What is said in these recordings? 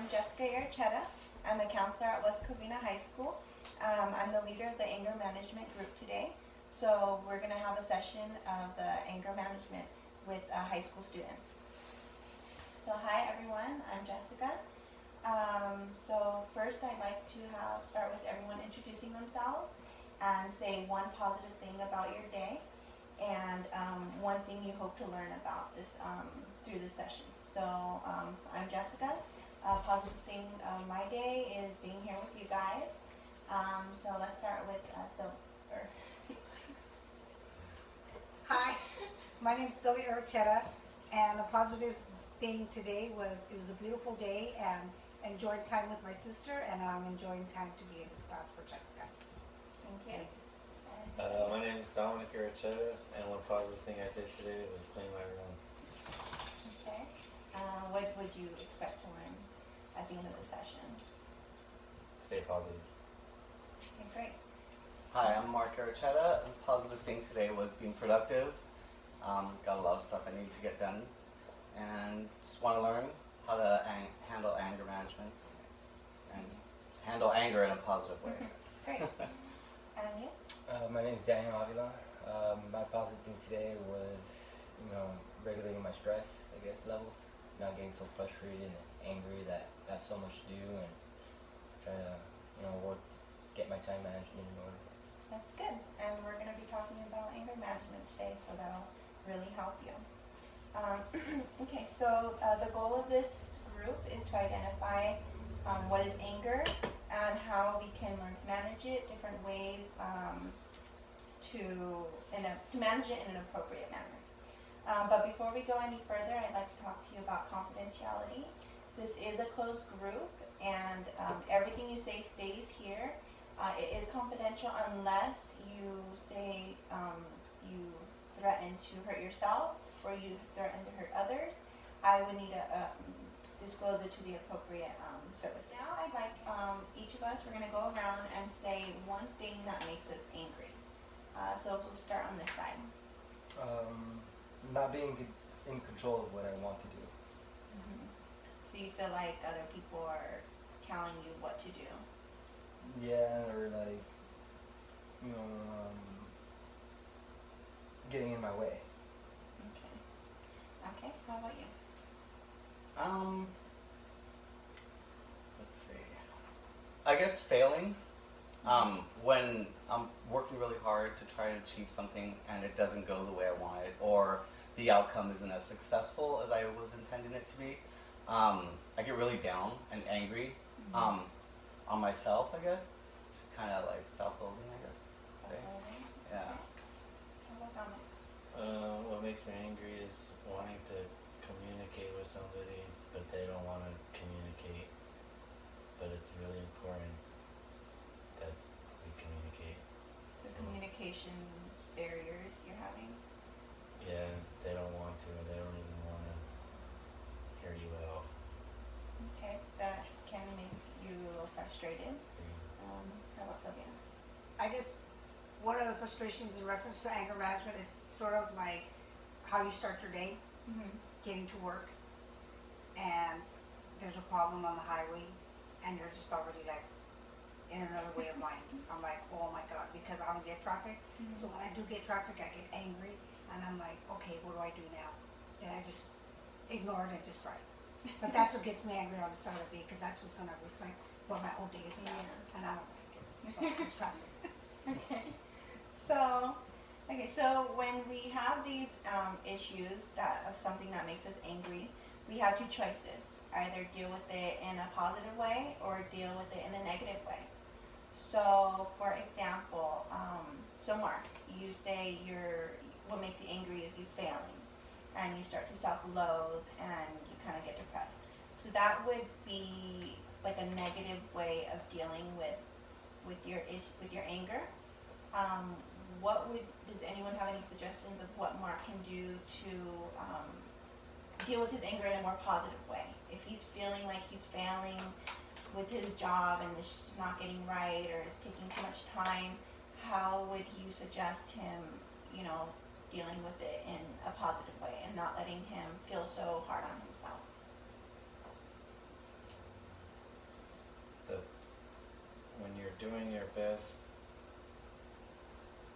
I'm Jessica Yarchetta. I'm a counselor at West Covina High School. I'm the leader of the anger management group today. So we're going to have a session of the anger management with high school students. So hi everyone, I'm Jessica. So first I'd like to start with everyone introducing themselves and say one positive thing about your day and one thing you hope to learn about this through this session. So I'm Jessica. A positive thing of my day is being here with you guys. So let's start with Silver. Hi, my name is Sylvia Archetta, and a positive thing today was it was a beautiful day and enjoyed time with my sister, and I'm enjoying time to be in this class for Jessica. Thank you. My name is Dominic Archetta, and one positive thing I did today was playing my room. Okay. What would you expect to learn at the end of the session? Stay positive. Okay, great. Hi, I'm Mark Archetta. The positive thing today was being productive. Got a lot of stuff I need to get done. And just want to learn how to handle anger management and handle anger in a positive way. Great. And you? My name is Daniel Avila. My positive thing today was, regulating my stress, levels. Not getting so frustrated and angry that I have so much to do, and try to, get my time management in order. That's good. And we're going to be talking about anger management today, so that'll really help you. Okay, so the goal of this group is to identify what is anger and how we can learn to manage it, different ways to manage it in an appropriate manner. But before we go any further, I'd like to talk to you about confidentiality. This is a closed group, and everything you say stays here. It is confidential unless you say you threaten to hurt yourself or you threaten to hurt others. I would need to disclose it to the appropriate service. Now I'd like each of us, we're going to go around and say one thing that makes us angry. So we'll start on this side. Not being in control of what I want to do. Mm-hmm. So you feel like other people are telling you what to do. Yeah, or getting in my way. Okay. Okay, how about you? Let's see. I guess failing. When I'm working really hard to try to achieve something and it doesn't go the way I wanted, or the outcome isn't as successful as I was intending it to be, I get really down and angry on myself, I guess. Just kind of like self-loathing, I guess. Say. Yeah. Okay. How about Dominic? What makes me angry is wanting to communicate with somebody, but they don't want to communicate. But it's really important that we communicate. So communications barriers you're having? Yeah, they don't want to, and they don't even want to hear you out. Okay, that can make you a little frustrated. How about Sylvia? I guess one of the frustrations in reference to anger management is sort of like how you start your day, getting to work, and there's a problem on the highway, and you're just already like in another way of mind. I'm like, oh my God, because I don't get traffic. So when I do get traffic, I get angry, and I'm like, okay, what do I do now? Then I just ignore it and just drive. But that's what gets me angry on the start of the day, because that's what's going to reflect what my whole day is about, and I don't like it. So it's traffic. Okay. So when we have these issues of something that makes us angry, we have two choices. Either deal with it in a positive way or deal with it in a negative way. So for example, so Mark, you say what makes you angry is you failing, and you start to self-loathe and you kind of get depressed. So that would be like a negative way of dealing with your anger. Does anyone have any suggestions of what Mark can do to deal with his anger in a more positive way? If he's feeling like he's failing with his job and it's just not getting right or it's taking too much time, how would you suggest him, dealing with it in a positive way and not letting him feel so hard on himself? doing your best.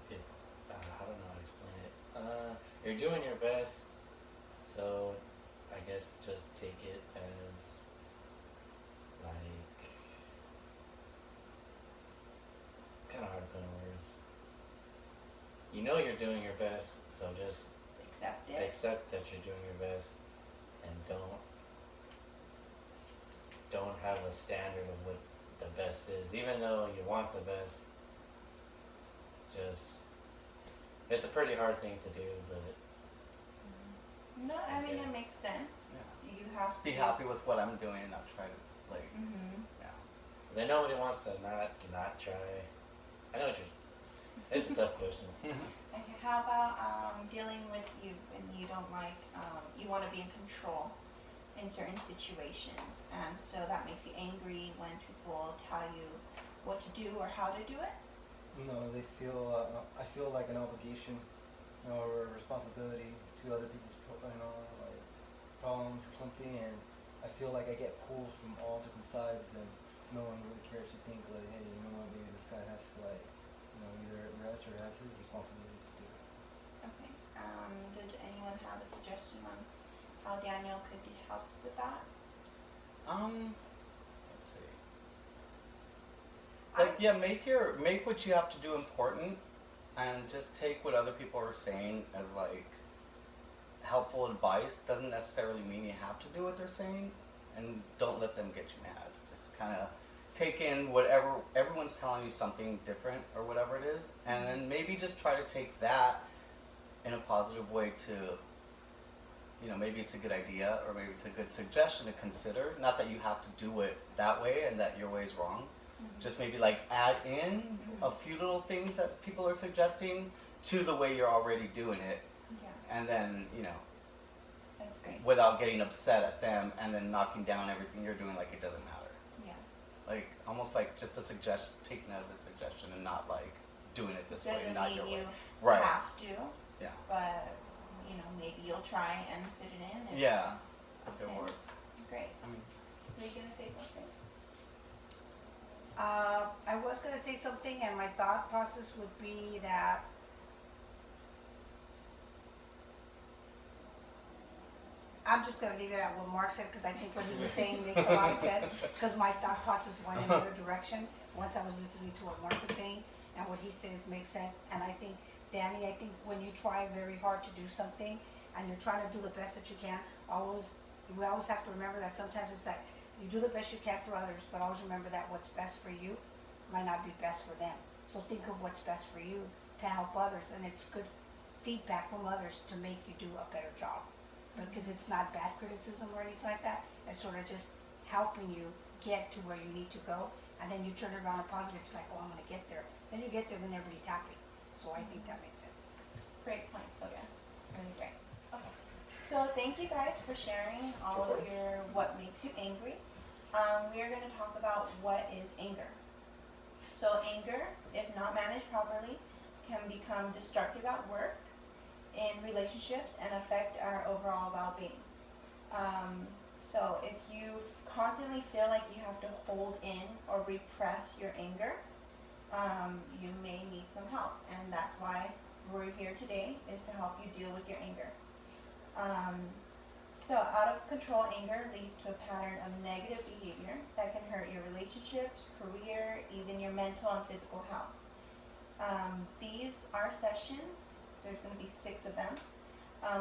It, I don't know how to explain it. You're doing your best, so I guess just take it as like, it's kind of hard to put in words. You know you're doing your best, so just Accept it. accept that you're doing your best, and don't have a standard of what the best is, even though you want the best. Just, it's a pretty hard thing to do, but No, I mean, Okay. it makes sense. Yeah. You have to Be happy with what I'm doing and not try to like. Mm-hmm. Yeah. then nobody wants to not try. I know what you're. It's a tough question. Okay, how about dealing with you when you don't like, you want to be in control in certain situations, and so that makes you angry when people tell you what to do or how to do it? No, they feel. I feel like an obligation, or a responsibility to other people's, like problems or something, and I feel like I get pulled from all different sides, and no one really cares to think like, hey, you know what, maybe this guy has to like, either rest or has his responsibilities to do. Okay, did anyone have a suggestion on how Daniel could help with that? Let's see. Like, yeah, make what you have to do important, and just take what other people are saying as like helpful advice. Doesn't necessarily mean you have to do what they're saying, and don't let them get you mad. Just kind of take in whatever everyone's telling you something different or whatever it is, and then maybe just try to take that in a positive way to, maybe it's a good idea or maybe it's a good suggestion to consider. Not that you have to do it that way and that your way is wrong. Just maybe like add in a few little things that people are suggesting to the way you're already doing it, Yeah, and then, that's great. without getting upset at them and then knocking down everything you're doing like it doesn't matter. Yeah, Like almost like just a suggestion, taken as a suggestion and not like doing it this way doesn't and not mean your you way. Right. have to, Yeah. but maybe you'll try and fit it in. And Yeah. If it Okay. works. Great. I mean, Were you gonna say something? I was gonna say something, and my thought process would be that I'm just gonna leave it at what Mark said, because I think what he was saying makes a lot of sense, because my thought process went in another direction once I was listening to what Mark was saying, and what he says makes sense. And I think, Danny, when you try very hard to do something, and you're trying to do the best that you can, we always have to remember that sometimes it's like, you do the best you can for others, but always remember that what's best for you might not be best for them. So think of what's best for you to help others, and it's good feedback from others to make you do a better job. Because it's not bad criticism or anything like that, it's sort of just helping you get to where you need to go, and then you turn it around a positive, it's like, oh, I'm gonna get there. Then you get there, then everybody's happy. So I think that makes sense. Great point, Sylvia. Really great. Okay. So thank you guys for sharing all of your what makes you angry. We are going to talk about what is anger. So anger, if not managed properly, can become destructive at work, in relationships, and affect our overall well-being. So if you constantly feel like you have to hold in or repress your anger, you may need some help, and that's why we're here today, is to help you deal with your anger. So out of control anger leads to a pattern of negative behavior that can hurt your relationships, career, even your mental and physical health. These are sessions, there's going to be 6 of them,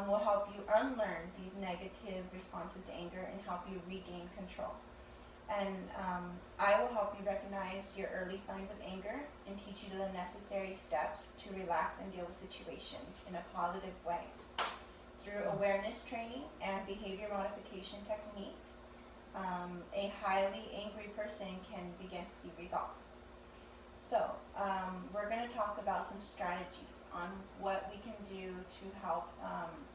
will help you unlearn these negative responses to anger and help you regain control. And I will help you recognize your early signs of anger and teach you the necessary steps to relax and deal with situations in a positive way. Through awareness training and behavior modification techniques, a highly angry person can begin to see results. So we're going to talk about some strategies on what we can do to help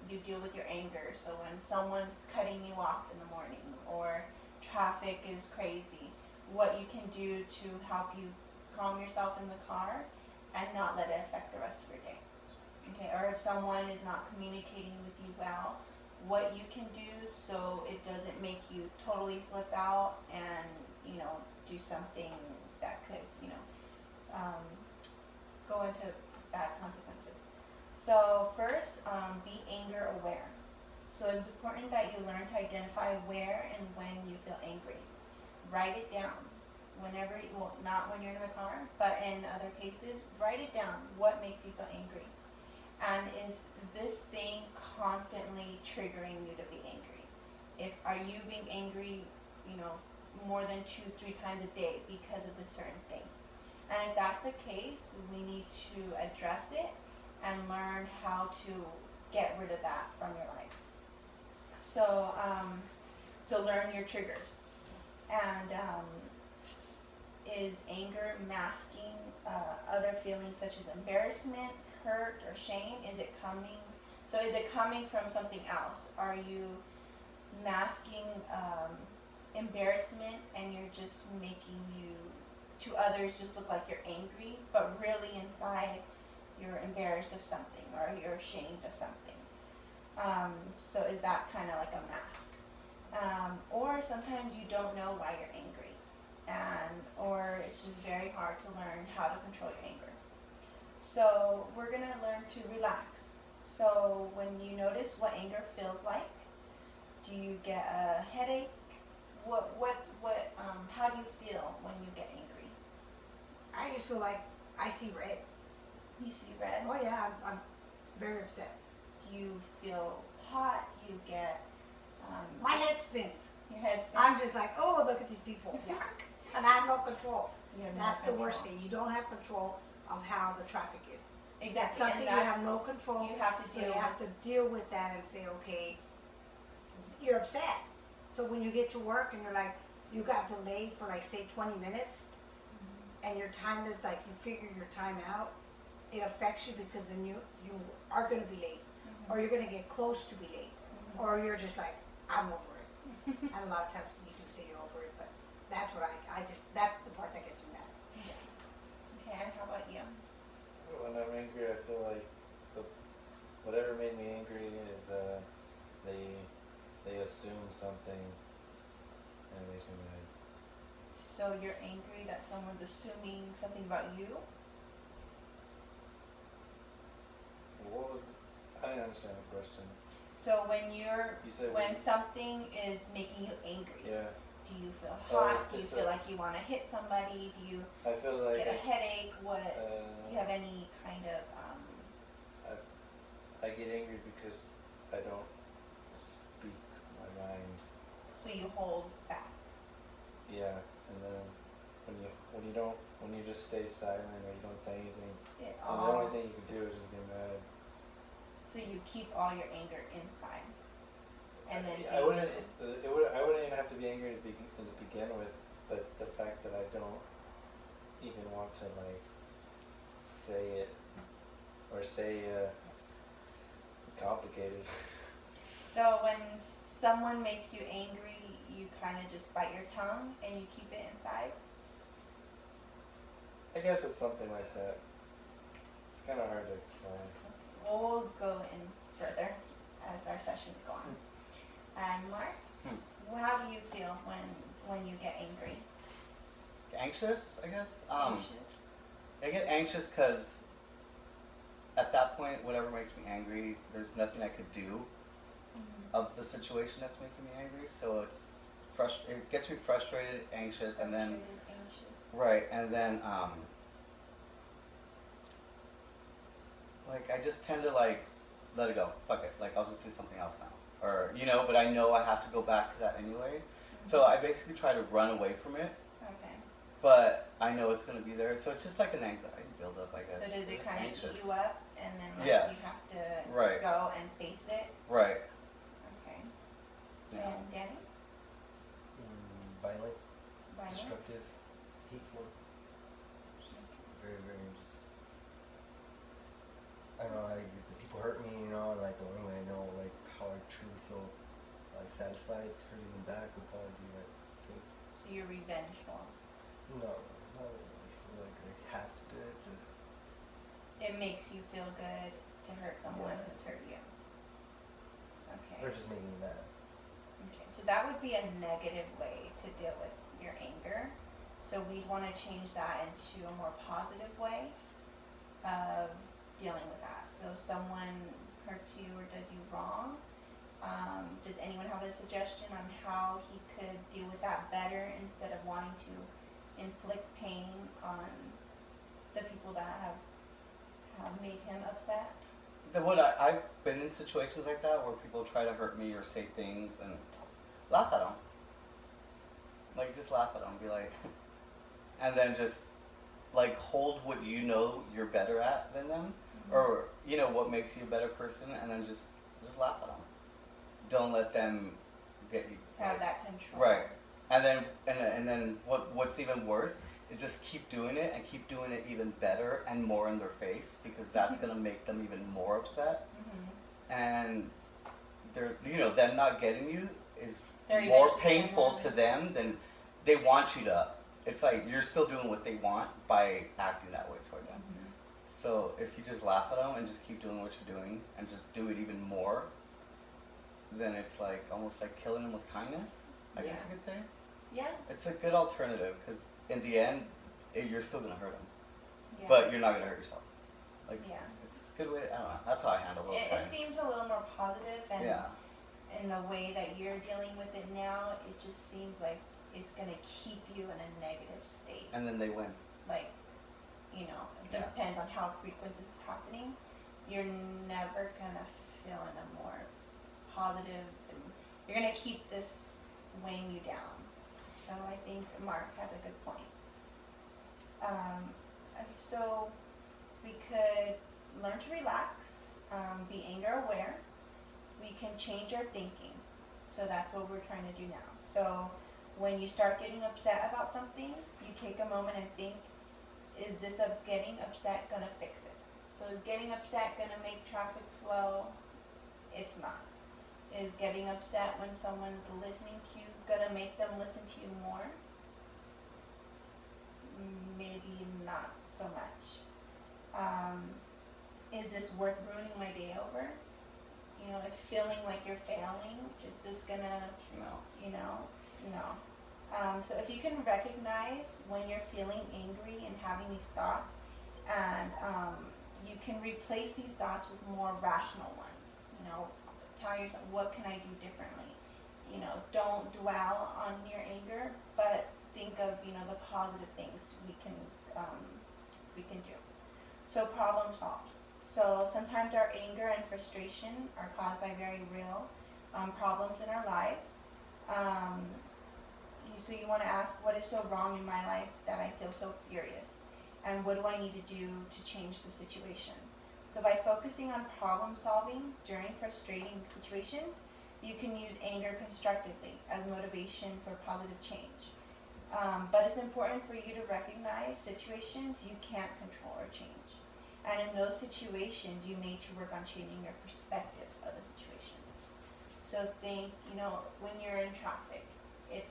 you deal with your anger. So when someone's cutting you off in the morning or traffic is crazy, what you can do to help you calm yourself in the car and not let it affect the rest of your day. Okay, or if someone is not communicating with you well, what you can do so it doesn't make you totally flip out and, do something that could, go into bad consequences. So first, be anger aware. So it's important that you learn to identify where and when you feel angry. Write it down. Whenever, well, not when you're in the car, but in other cases, write it down. What makes you feel angry? And is this thing constantly triggering you to be angry? Are you being angry, more than 2-3 times a day because of this certain thing? And if that's the case, we need to address it and learn how to get rid of that from your life. So learn your triggers. And is anger masking other feelings such as embarrassment, hurt, or shame? Is it coming from something else? Are you masking embarrassment and you're just making you, to others, just look like you're angry, but really inside you're embarrassed of something or you're ashamed of something? So is that kind of like a mask? Or sometimes you don't know why you're angry, or it's just very hard to learn how to control your anger. So we're gonna learn to relax. So when you notice what anger feels like, do you get a headache? How do you feel when you get angry? I just feel like I see red. You see red? Oh yeah, I'm very upset. Do you feel hot? Do you get My head spins. your head spins? I'm just like, oh, look at these people. Yuck. And I have no control. You have no That's the worst control. thing. You don't have control of how the traffic is. Exactly. That's something and you have no control. you have to So deal you have to deal with that and say, okay, you're upset. So when you get to work and you're like, you got delayed for like say 20 minutes, and your time is like, you figure your time out, it affects you because then you are going to be late, or you're going to get close to be late, or you're just like, I'm over it. And a lot of times you do say you're over it, but that's what that's the part that gets me mad. Okay, and how about you? When I'm angry, I feel like whatever made me angry is they assume something and it makes me mad. So you're angry that someone's assuming something about you? What was I didn't understand the question. So when You said when something is making you angry, yeah. do you feel hot? Do you it's feel a- like you want to hit somebody? Do you I feel like get a headache? Do you have I any kind of get angry because I don't speak my mind. so you hold back? Yeah, and then when you just stay silent or you don't say anything, It then the only thing you can do is just be mad. So you keep all your anger inside, and then I wouldn't even have to be angry to begin with, but the fact that I don't even want to like say it or say it's complicated. So when someone makes you angry, you kind of just bite your tongue and you keep it inside? I guess it's something like that. It's kind of hard to explain. We'll go in further as our sessions go on. And Mark, how do you feel when you get angry? Anxious, I guess. Anxious? I get anxious because at that point, whatever makes me angry, there's nothing I could do of the situation that's making me angry. So it gets me frustrated, anxious, and then Frustrated, anxious. right, and then like I just tend to like let it go. Fuck it. Like I'll just do something else now, or but I know I have to go back to that anyway. So I basically try to run away from it, Okay. but I know it's gonna be there. So it's just like an anxiety buildup, I guess. So does it Just kind of anxious. eat you up and then like, Yes. you have to Right. go and face it? Right. Okay. Yeah. And Danny? Violent, Violent? destructive, hateful. Very, very just. I don't know, like the people hurt me, and like the only way I know like how I truly feel like satisfied hurting them back would probably be like So you're revengeful. no, not really like I have to do it, just It makes you feel good to hurt someone Yeah. who's hurt you. Okay. or just making me mad. Okay. So that would be a negative way to deal with your anger. So we'd want to change that into a more positive way of dealing with that. So someone hurt you or did you wrong. Does anyone have a suggestion on how he could deal with that better instead of wanting to inflict pain on the people that have made him upset? I've been in situations like that where people try to hurt me or say things and laugh at them. Like, just laugh at them, be like, and then just like hold what you know you're better at than them, or you know what makes you a better person, and then just laugh at them. Don't let them get you. Have like, that control. Right. And then what's even worse is just keep doing it and keep doing it even better and more in their face, because that's gonna make them even more upset. And them not getting you is They're more eventually painful gonna- to them than they want you to. It's like you're still doing what they want by acting that way toward them. So if you just laugh at them and just keep doing what you're doing and just do it even more, then it's like almost like killing them with kindness, I guess Yeah. you could say. Yeah. It's a good alternative, because in the end, you're still gonna hurt them, Yeah. but you're not gonna hurt yourself. Like, Yeah. it's a good way. I don't know. That's how I handle those It things. seems a little more positive, and Yeah. in the way that you're dealing with it now, it just seems like it's gonna keep you in a negative state. And then they win. Like, it Yeah. depends on how frequent this is happening. You're never gonna feel in a more positive, and you're gonna keep this weighing you down. So I think Mark had a good point. So we could learn to relax, be anger aware. We can change our thinking. So that's what we're trying to do now. So when you start getting upset about something, you take a moment and think, is this getting upset gonna fix it? So is getting upset gonna make traffic flow? It's not. Is getting upset when someone's listening to you gonna make them listen to you more? Maybe not so much. Is this worth ruining my day over? If feeling like you're failing, is this gonna, No. no. So if you can recognize when you're feeling angry and having these thoughts, and you can replace these thoughts with more rational ones. Tell yourself, what can I do differently? Don't dwell on your anger, but think of the positive things we can do. So problem solved. So sometimes our anger and frustration are caused by very real problems in our lives. So you want to ask, what is so wrong in my life that I feel so furious? And what do I need to do to change the situation? So by focusing on problem solving during frustrating situations, you can use anger constructively as motivation for positive change. But it's important for you to recognize situations you can't control or change. And in those situations, you need to work on changing your perspective of the situation. So think, when you're in traffic, it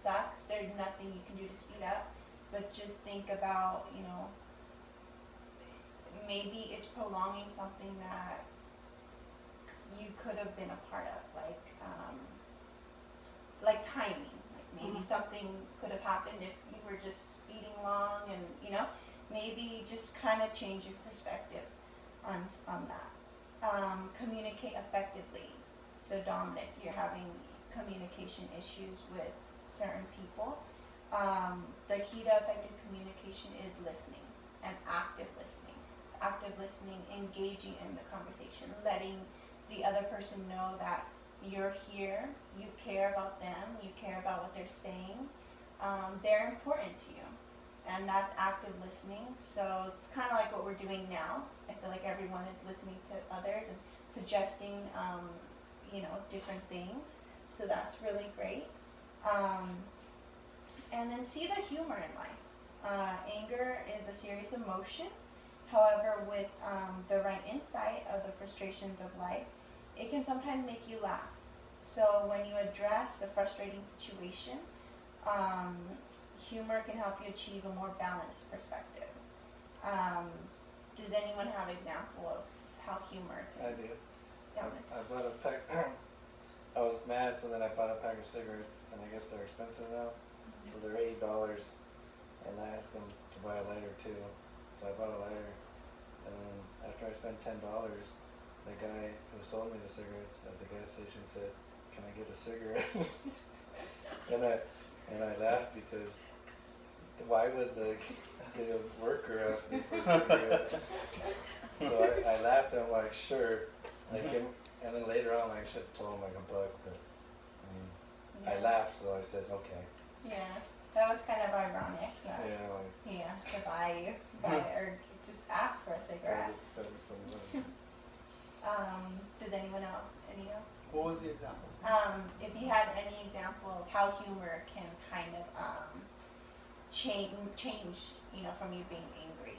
sucks. There's nothing you can do to speed up, but just think about, maybe it's prolonging something that you could have been a part of, like timing. Like maybe something could have happened if you were just speeding along, and maybe just kind of change your perspective on that. Communicate effectively. So Dominic, you're having communication issues with certain people. The key to effective communication is listening, and active listening. Active listening, engaging in the conversation, letting the other person know that you're here, you care about them, you care about what they're saying. They're important to you. And that's active listening. So it's kind of like what we're doing now. I feel like everyone is listening to others and suggesting, different things. So that's really great. And then see the humor in life. Anger is a serious emotion. However, with the right insight of the frustrations of life, it can sometimes make you laugh. So when you address the frustrating situation, humor can help you achieve a more balanced perspective. Does anyone have an example of how humor I can do. Dominic? I bought a pack. I was mad, so then I bought a pack of cigarettes, and I guess they're expensive now. So they're $8. and I asked him to buy a lighter too. So I bought a lighter, and then after I spent $10, the guy who sold me the cigarettes at the gas station said, "Can I get a cigarette?" and I laughed because why would the worker ask me for a cigarette? So I laughed and I'm like, sure. Like, and then later on I should have told him like $1, but I mean, I laughed, so I said okay. Yeah, that was kind of ironic that Yeah, like he asked to buy or just ask for a I cigarette. just spent some money. Does anyone else? Any else? What was the example? If you had any example of how humor can kind of change, you know, from you being angry.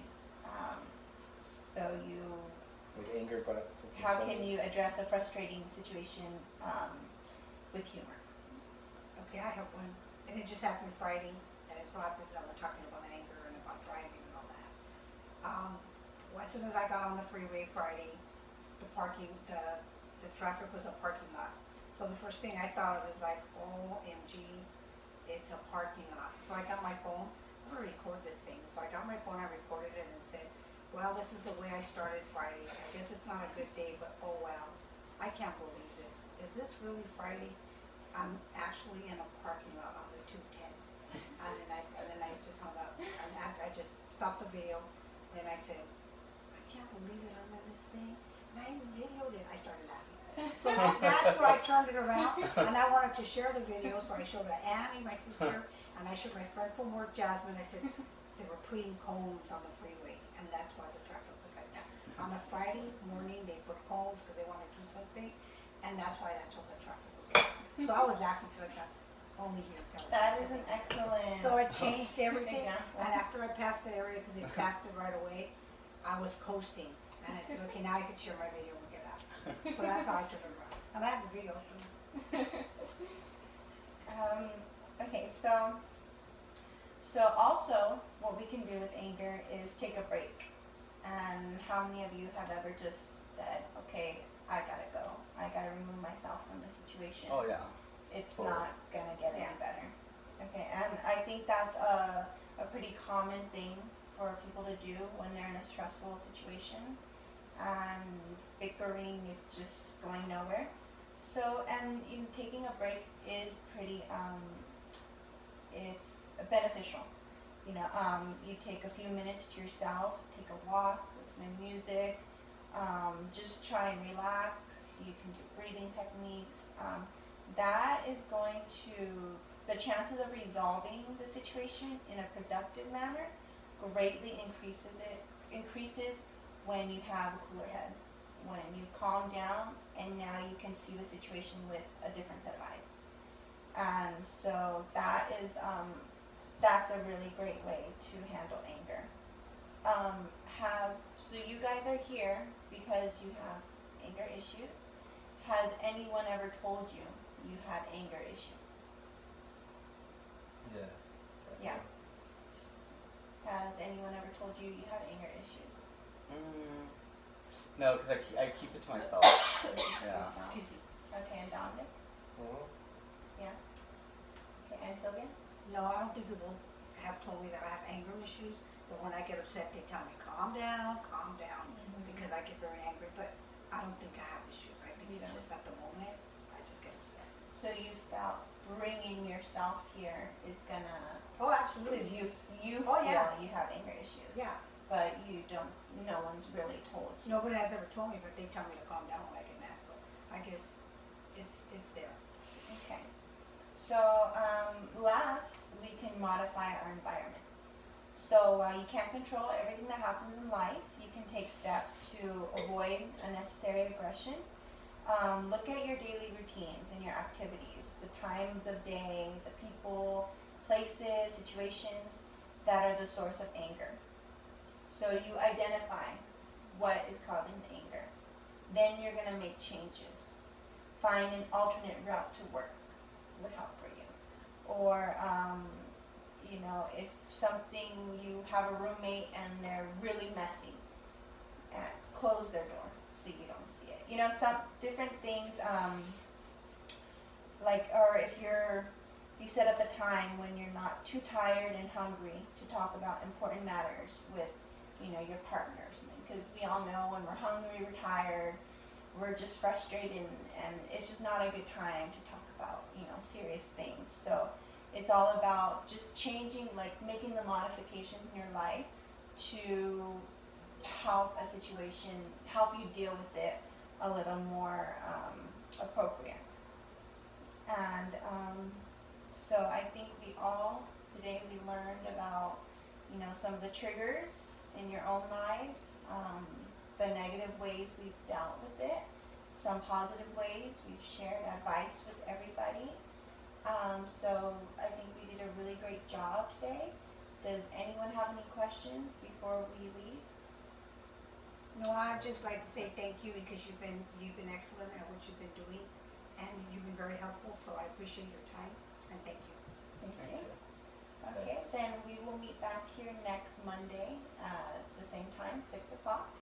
So you, Like anger brought something how funny. can you address a frustrating situation with humor? Okay, I have one, and it just happened Friday, and it so happens that we're talking about anger and about driving and all that. Well, as soon as I got on the freeway Friday, the traffic was a parking lot. So the first thing I thought was like, OMG, it's a parking lot. So I got my phone, I'm gonna record this thing. So I got my phone, I recorded it and said, well, this is the way I started Friday. I guess it's not a good day, but oh well. I can't believe this. Is this really Friday? I'm actually in a parking lot on the 210. And then I just hung up. And I just stopped the video. Then I said, I can't believe it, I'm in this thing. And I even videoed it. I started laughing. So that's where I turned it around. And I wanted to share the video, so I showed Annie, my sister, and I showed my friend from work, Jasmine. I said, they were putting cones on the freeway, and that's why the traffic was like that. On a Friday morning, they put cones because they want to do something, and that's why that's what the traffic was like. So I was laughing because I thought, only here. That is an excellent. So it changed everything, example. and after I passed the area, because it passed it right away, I was coasting, and I said, okay, now I can share my video and get out. So that's how I took it around, and I have the video too. Okay, so also what we can do with anger is take a break. And how many of you have ever just said, okay, I gotta go. I gotta remove myself from the situation. Oh yeah. It's Totally. not gonna get any Yeah. better. Okay, and I think that's a pretty common thing for people to do when they're in a stressful situation. And bickering is just going nowhere. So, and taking a break is pretty, it's beneficial. You know, you take a few minutes to yourself, take a walk, listen to music, just try and relax. You can do breathing techniques. That is going to, the chances of resolving the situation in a productive manner greatly increases when you have a cooler head, when you calm down and now you can see the situation with a different set of eyes. And so that is, that's a really great way to handle anger. So you guys are here because you have anger issues. Has anyone ever told you you had anger issues? Yeah. Yeah. Has anyone ever told you you have anger issues? No, because I keep it to myself. Yeah. Excuse me. Okay, and Dominic? Mhm. Yeah. Okay, and Sylvia? No, I don't think people have told me that I have anger issues, but when I get upset, they tell me, calm down, because I get very angry, but I don't think I have issues. I think You it's don't. just at the moment, I just get upset. So you felt bringing yourself here is gonna, Oh, because absolutely. you Oh, feel yeah. you have anger issues. Yeah, But you don't, no one's really told you. nobody has ever told me, but they tell me to calm down when I get mad, so I guess it's there. Okay. So, last, we can modify our environment. So, you can't control everything that happens in life. You can take steps to avoid unnecessary aggression. Look at your daily routines and your activities, the times of day, the people, places, situations that are the source of anger. So you identify what is causing the anger. Then you're going to make changes. Find an alternate route to work would help for you. Or, you know, if something, you have a roommate and they're really messy, close their door so you don't see it. You know, some different things, like, or if you're you set up a time when you're not too tired and hungry to talk about important matters with, you know, your partners. Because we all know when we're hungry, we're tired, we're just frustrated, and it's just not a good time to talk about, you know, serious things. So it's all about just changing, like making the modifications in your life to help a situation, help you deal with it a little more appropriate. And so I think today we learned about, you know, some of the triggers in your own lives, the negative ways we've dealt with it, some positive ways. We've shared advice with everybody. So I think we did a really great job today. Does anyone have any questions before we leave? No, I'd just like to say thank you because you've been excellent at what you've been doing, and you've been very helpful. So I appreciate your time and thank you. Thank you. Okay, then we will meet back here next Monday, the same time, 6 o'clock.